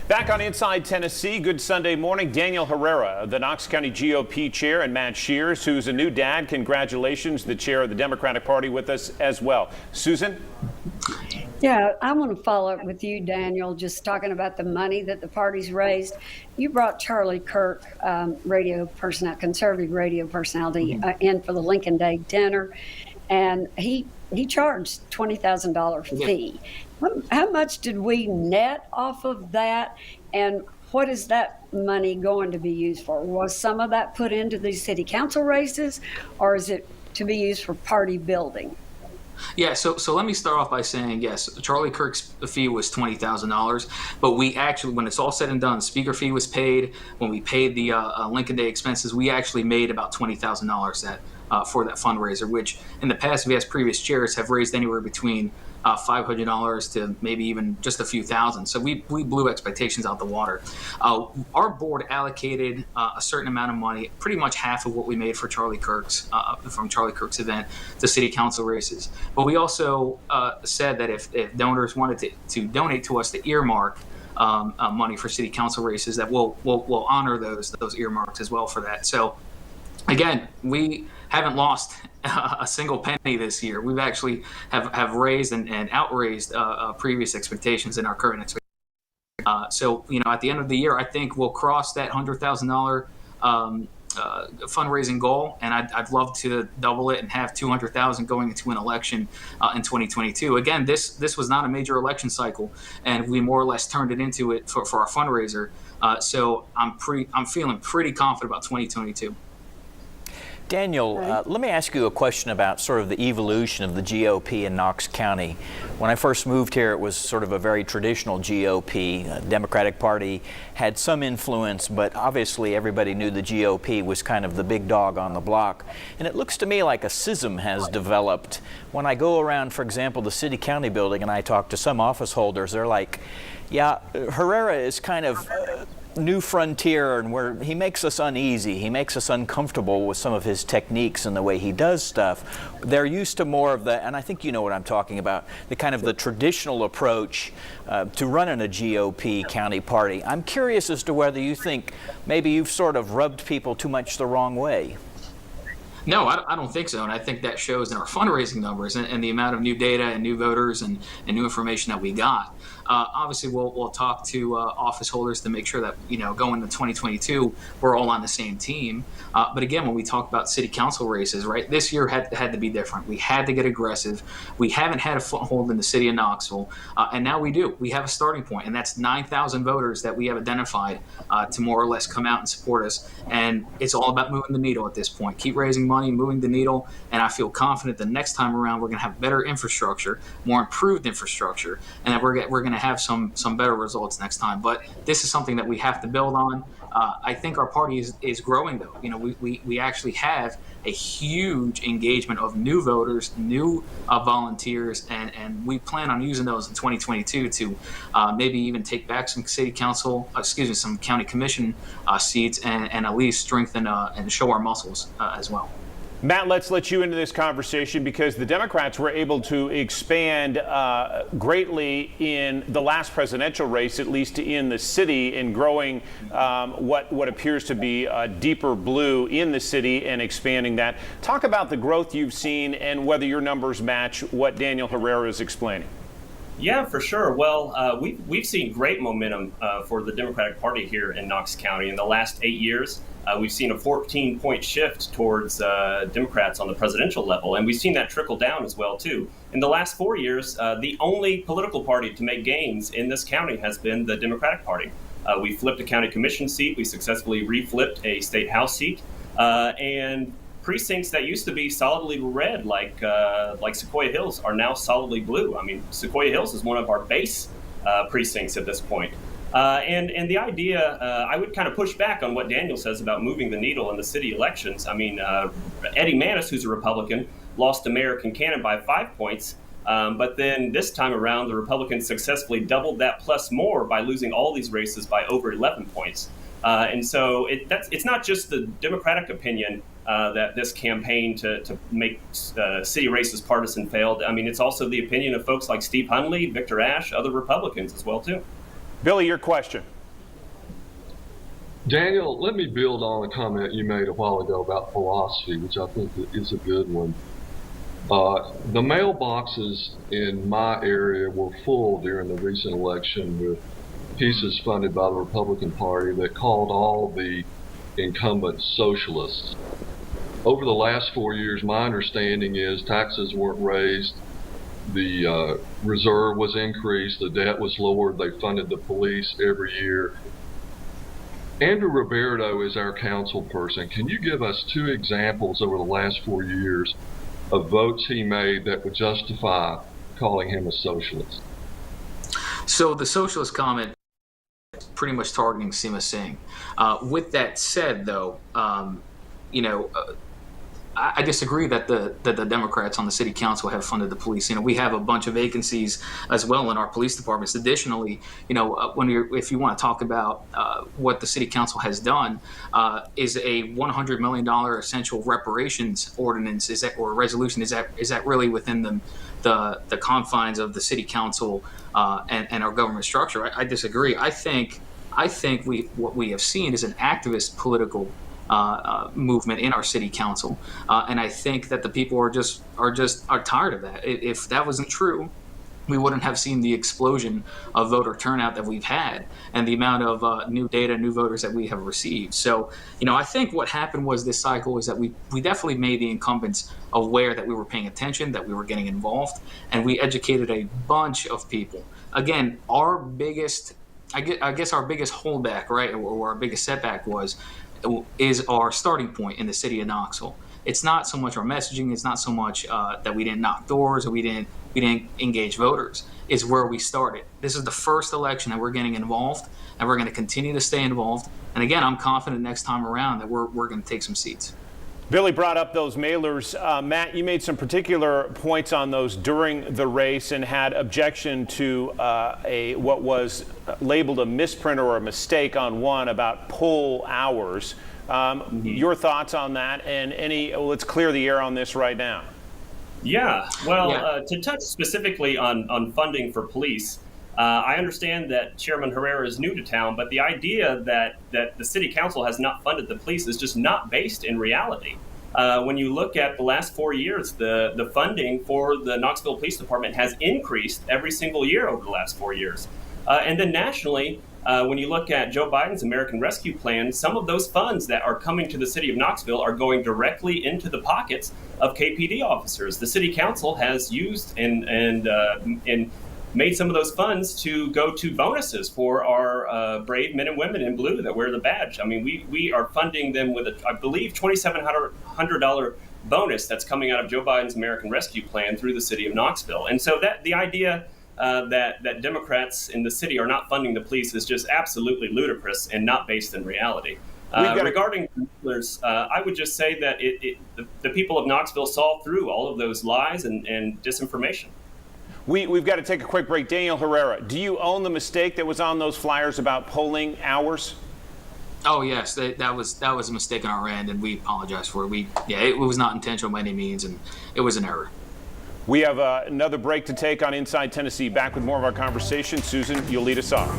Back on Inside Tennessee, good Sunday morning. Daniel Herrera, the Knox County GOP chair, and Matt Shears, who's a new dad. Congratulations, the chair of the Democratic Party, with us as well. Susan? Yeah, I want to follow up with you, Daniel, just talking about the money that the party's raised. You brought Charlie Kirk, conservative radio personality, in for the Lincoln Day dinner, and he charged $20,000 fee. How much did we net off of that, and what is that money going to be used for? Was some of that put into the city council races, or is it to be used for party building? Yeah, so let me start off by saying, yes, Charlie Kirk's fee was $20,000, but we actually, when it's all said and done, speaker fee was paid. When we paid the Lincoln Day expenses, we actually made about $20,000 for that fundraiser, which in the past, we as previous chairs have raised anywhere between $500 to maybe even just a few thousand. So we blew expectations out the water. Our board allocated a certain amount of money, pretty much half of what we made for Charlie Kirk's from Charlie Kirk's event to city council races. But we also said that if donors wanted to donate to us to earmark money for city council races, that we'll honor those earmarks as well for that. So again, we haven't lost a single penny this year. We've actually have raised and outraised previous expectations and our current expectations. So, at the end of the year, I think we'll cross that $100,000 fundraising goal, and I'd love to double it and have $200,000 going into an election in 2022. Again, this was not a major election cycle, and we more or less turned it into it for our fundraiser. So I'm feeling pretty confident about 2022. Daniel, let me ask you a question about sort of the evolution of the GOP in Knox County. When I first moved here, it was sort of a very traditional GOP. Democratic Party had some influence, but obviously everybody knew the GOP was kind of the big dog on the block. And it looks to me like a schism has developed. When I go around, for example, the city-county building and I talk to some office holders, they're like, yeah, Herrera is kind of new frontier, and where he makes us uneasy, he makes us uncomfortable with some of his techniques and the way he does stuff. They're used to more of the, and I think you know what I'm talking about, the kind of the traditional approach to running a GOP county party. I'm curious as to whether you think maybe you've sort of rubbed people too much the wrong way. No, I don't think so, and I think that shows in our fundraising numbers and the amount of new data and new voters and new information that we got. Obviously, we'll talk to office holders to make sure that going into 2022 we're all on the same team. But again, when we talk about city council races, right, this year had to be different. We had to get aggressive. We haven't had a foothold in the city of Knoxville, and now we do. We have a starting point, and that's 9,000 voters that we have identified to more or less come out and support us. And it's all about moving the needle at this point. Keep raising money, moving the needle, and I feel confident the next time around we're going to have better infrastructure, more improved infrastructure, and that we're going to have some better results next time. But this is something that we have to build on. I think our party is growing, though. We actually have a huge engagement of new voters, new volunteers, and we plan on using those in 2022 to maybe even take back some some county commission seats and at least strengthen and show our muscles as well. Matt, let's let you into this conversation because the Democrats were able to expand greatly in the last presidential race, at least in the city, in growing what appears to be a deeper blue in the city and expanding that. Talk about the growth you've seen and whether your numbers match what Daniel Herrera is explaining. Yeah, for sure. Well, we've seen great momentum for the Democratic Party here in Knox County in the last 8 years. We've seen a 14-point shift towards Democrats on the presidential level, and we've seen that trickle down as well, too. In the last 4 years, the only political party to make gains in this county has been the Democratic Party. We flipped a county commission seat. We successfully reflipped a state house seat, and precincts that used to be solidly red, like Sequoia Hills, are now solidly blue. I mean, Sequoia Hills is one of our base precincts at this point. And the idea, I would kind of push back on what Daniel says about moving the needle in the city elections. I mean, Eddie Manis, who's a Republican, lost to Mayor Kincannon by 5 points. But then this time around, the Republicans successfully doubled that plus more by losing all these races by over 11 points. And so it's not just the Democratic opinion that this campaign to make city races partisan failed. I mean, it's also the opinion of folks like Steve Hunley, Victor Ashe, other Republicans as well, too. Billy, your question. Daniel, let me build on a comment you made a while ago about philosophy, which I think is a good one. The mailboxes in my area were full during the recent election with pieces funded by the Republican Party that called all the incumbent socialists. Over the last 4 years, my understanding is taxes weren't raised, the reserve was increased, the debt was lowered, they funded the police every year. Andrew Roberto is our council person. Can you give us 2 examples over the last 4 years of votes he made that would justify calling him a socialist? So the socialist comment is pretty much targeting Seema Singh. With that said, though, I disagree that the Democrats on the city council have funded the police. We have a bunch of vacancies as well in our police departments. Additionally, if you want to talk about what the city council has done, is a $100 million essential reparations ordinance or resolution. Is that really within the confines of the city council and our government structure? I disagree. I think what we have seen is an activist political movement in our city council, and I think that the people are tired of that. If that wasn't true, we wouldn't have seen the explosion of voter turnout that we've had and the amount of new data, new voters that we have received. So, I think what happened was this cycle is that we definitely made the incumbents aware that we were paying attention, that we were getting involved, and we educated a bunch of people. Again, our biggest holdback, right, or our biggest setback is our starting point in the city of Knoxville. It's not so much our messaging. It's not so much that we didn't knock doors or we didn't engage voters. It's where we started. This is the first election that we're getting involved, and we're going to continue to stay involved. And again, I'm confident next time around that we're going to take some seats. Billy brought up those mailers. Matt, you made some particular points on those during the race and had objection to what was labeled a misprint or a mistake on one about poll hours. Your thoughts on that, and let's clear the air on this right now. Yeah, well, to touch specifically on funding for police, I understand that Chairman Herrera is new to town, but the idea that the city council has not funded the police is just not based in reality. When you look at the last 4 years, the funding for the Knoxville Police Department has increased every single year over the last 4 years. And then nationally, when you look at Joe Biden's American Rescue Plan, some of those funds that are coming to the city of Knoxville are going directly into the pockets of KPD officers. The city council has used and made some of those funds to go to bonuses for our brave men and women in blue that wear the badge. I mean, we are funding them with I believe, $2,700 bonus that's coming out of Joe Biden's American Rescue Plan through the city of Knoxville. And so that the idea that Democrats in the city are not funding the police is just absolutely ludicrous and not based in reality. Regarding councilors, I would just say that the people of Knoxville saw through all of those lies and disinformation. We've got to take a quick break. Daniel Herrera, do you own the mistake that was on those flyers about polling hours? Oh yes, that was a mistake on our end, and we apologize for it. It was not intentional by any means, and it was an error. We have another break to take on Inside Tennessee. Back with more of our conversation. Susan, you'll lead us off.